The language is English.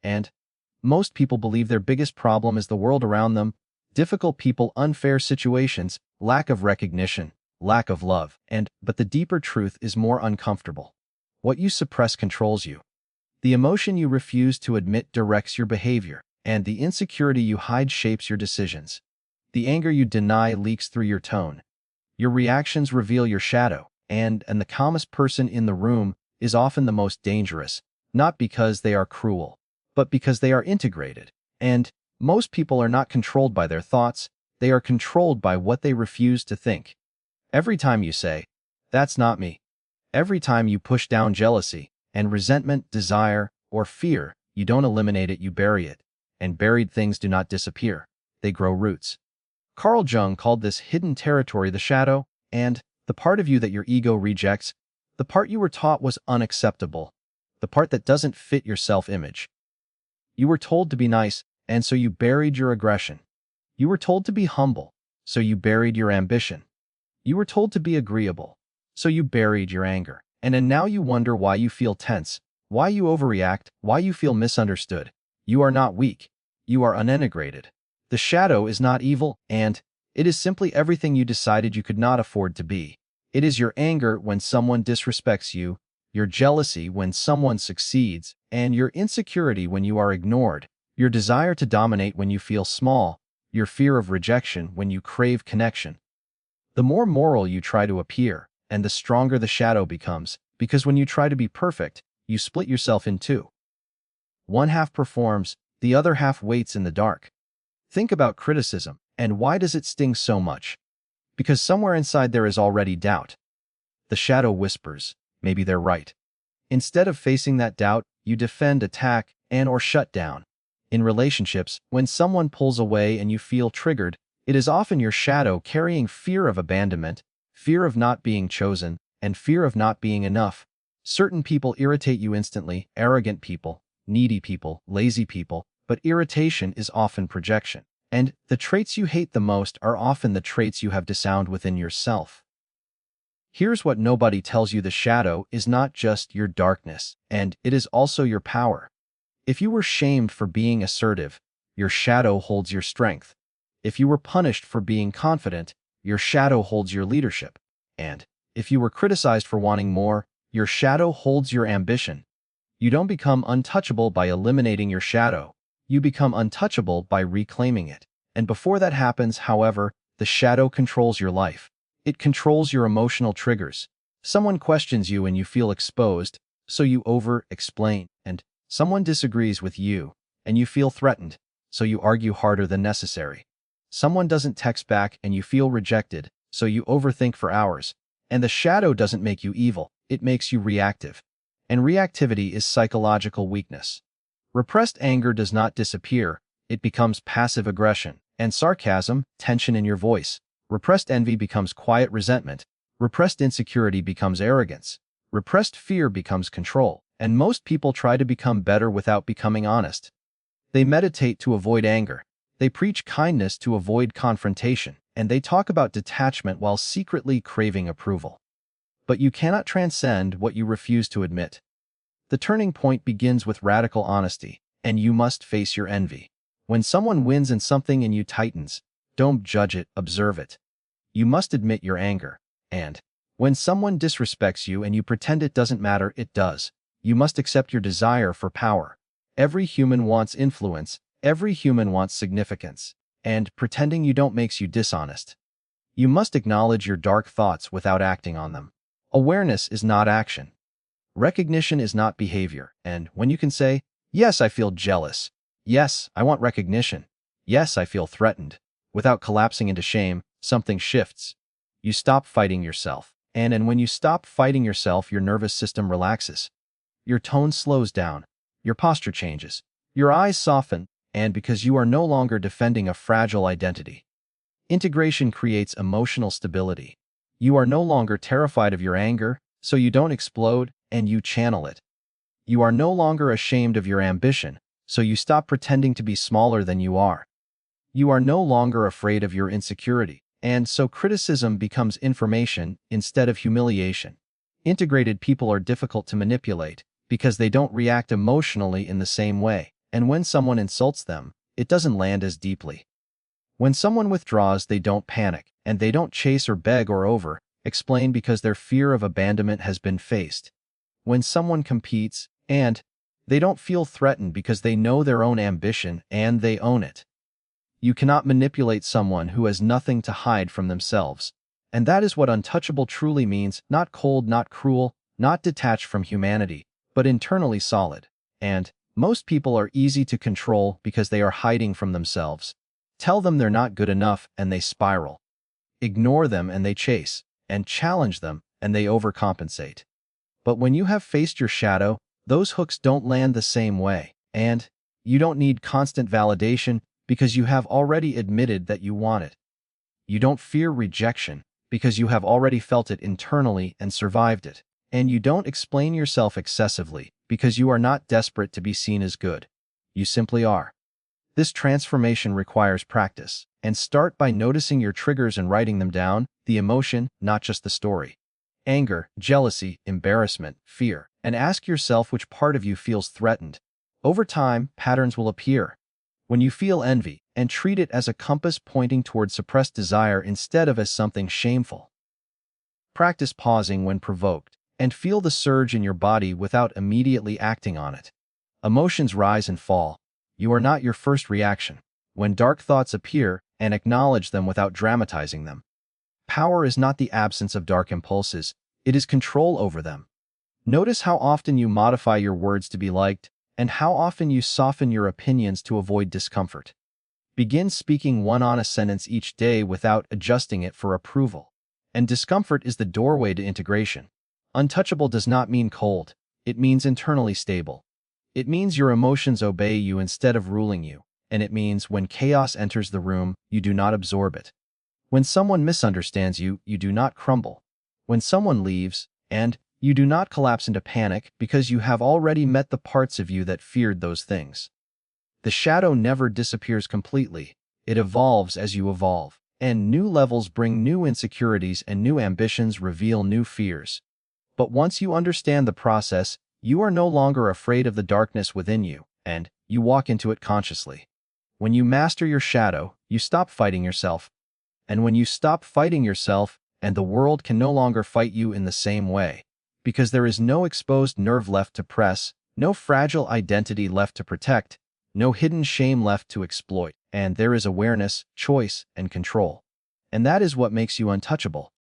and most people believe their biggest problem is the world around them, difficult people, unfair situations, lack of recognition, lack of love, but the deeper truth is more uncomfortable. What you suppress controls you. The emotion you refuse to admit directs your behavior, and the insecurity you hide shapes your decisions. The anger you deny leaks through your tone. Your reactions reveal your shadow, and the calmest person in the room is often the most dangerous, not because they are cruel, but because they are integrated. And most people are not controlled by their thoughts, they are controlled by what they refuse to think. Every time you say, "That's not me," every time you push down jealousy and resentment, desire, or fear, you don't eliminate it, you bury it. And buried things do not disappear, they grow roots. Carl Jung called this hidden territory the shadow, and the part of you that your ego rejects, the part you were taught was unacceptable, the part that doesn't fit your self-image. You were told to be nice, and so you buried your aggression. You were told to be humble, so you buried your ambition. You were told to be agreeable, so you buried your anger. And now you wonder why you feel tense, why you overreact, why you feel misunderstood. You are not weak. You are unintegrated. The shadow is not evil, and it is simply everything you decided you could not afford to be. It is your anger when someone disrespects you, your jealousy when someone succeeds, and your insecurity when you are ignored, your desire to dominate when you feel small, your fear of rejection when you crave connection. The more moral you try to appear, and the stronger the shadow becomes, because when you try to be perfect, you split yourself in two. One half performs, the other half waits in the dark. Think about criticism, and why does it sting so much? Because somewhere inside there is already doubt. The shadow whispers, maybe they're right. Instead of facing that doubt, you defend, attack, or shut down. In relationships, when someone pulls away and you feel triggered, it is often your shadow carrying fear of abandonment, fear of not being chosen, and fear of not being enough. Certain people irritate you instantly, arrogant people, needy people, lazy people, but irritation is often projection. And the traits you hate the most are often the traits you have disowned within yourself. Here's what nobody tells you: the shadow is not just your darkness, and it is also your power. If you were shamed for being assertive, your shadow holds your strength. If you were punished for being confident, your shadow holds your leadership. And if you were criticized for wanting more, your shadow holds your ambition. You don't become untouchable by eliminating your shadow. You become untouchable by reclaiming it. And before that happens, however, the shadow controls your life. It controls your emotional triggers. Someone questions you and you feel exposed, so you over-explain. And someone disagrees with you, and you feel threatened, so you argue harder than necessary. Someone doesn't text back and you feel rejected, so you overthink for hours. And the shadow doesn't make you evil, it makes you reactive. And reactivity is psychological weakness. Repressed anger does not disappear, it becomes passive aggression, and sarcasm, tension in your voice. Repressed envy becomes quiet resentment. Repressed insecurity becomes arrogance. Repressed fear becomes control. And most people try to become better without becoming honest. They meditate to avoid anger. They preach kindness to avoid confrontation. And they talk about detachment while secretly craving approval. But you cannot transcend what you refuse to admit. The turning point begins with radical honesty, and you must face your envy. When someone wins in something and you tightens, don't judge it, observe it. You must admit your anger. And when someone disrespects you and you pretend it doesn't matter, it does. You must accept your desire for power. Every human wants influence, every human wants significance, and pretending you don't makes you dishonest. You must acknowledge your dark thoughts without acting on them. Awareness is not action. Recognition is not behavior, and when you can say, "Yes, I feel jealous. Yes, I want recognition. Yes, I feel threatened," without collapsing into shame, something shifts. You stop fighting yourself, and when you stop fighting yourself, your nervous system relaxes. Your tone slows down, your posture changes, your eyes soften, and because you are no longer defending a fragile identity. Integration creates emotional stability. You are no longer terrified of your anger, so you don't explode, and you channel it. You are no longer ashamed of your ambition, so you stop pretending to be smaller than you are. You are no longer afraid of your insecurity, and so criticism becomes information instead of humiliation. Integrated people are difficult to manipulate because they don't react emotionally in the same way, and when someone insults them, it doesn't land as deeply. When someone withdraws, they don't panic, and they don't chase or beg or explain because their fear of abandonment has been faced. When someone competes, and they don't feel threatened because they know their own ambition and they own it. You cannot manipulate someone who has nothing to hide from themselves. And that is what untouchable truly means, not cold, not cruel, not detached from humanity, but internally solid. And most people are easy to control because they are hiding from themselves. Tell them they're not good enough and they spiral. Ignore them and they chase, and challenge them and they overcompensate. But when you have faced your shadow, those hooks don't land the same way, and you don't need constant validation because you have already admitted that you want it. You don't fear rejection because you have already felt it internally and survived it. And you don't explain yourself excessively because you are not desperate to be seen as good. You simply are. This transformation requires practice, and start by noticing your triggers and writing them down, the emotion, not just the story. Anger, jealousy, embarrassment, fear, and ask yourself which part of you feels threatened. Over time, patterns will appear. When you feel envy, and treat it as a compass pointing toward suppressed desire instead of as something shameful. Practice pausing when provoked, and feel the surge in your body without immediately acting on it. Emotions rise and fall. You are not your first reaction. When dark thoughts appear, and acknowledge them without dramatizing them. Power is not the absence of dark impulses, it is control over them. Notice how often you modify your words to be liked, and how often you soften your opinions to avoid discomfort. Begin speaking one honest sentence each day without adjusting it for approval. And discomfort is the doorway to integration. Untouchable does not mean cold, it means internally stable. It means your emotions obey you instead of ruling you, and it means when chaos enters the room, you do not absorb it. When someone misunderstands you, you do not crumble. When someone leaves, and you do not collapse into panic because you have already met the parts of you that feared those things. The shadow never disappears completely, it evolves as you evolve, and new levels bring new insecurities and new ambitions reveal new fears. But once you understand the process, you are no longer afraid of the darkness within you, and you walk into it consciously. When you master your shadow, you stop fighting yourself. And when you stop fighting yourself, and the world can no longer fight you in the same way, because there is no exposed nerve left to press, no fragile identity left to protect, no hidden shame left to exploit, and there is awareness, choice, and control. And that is what makes you untouchable.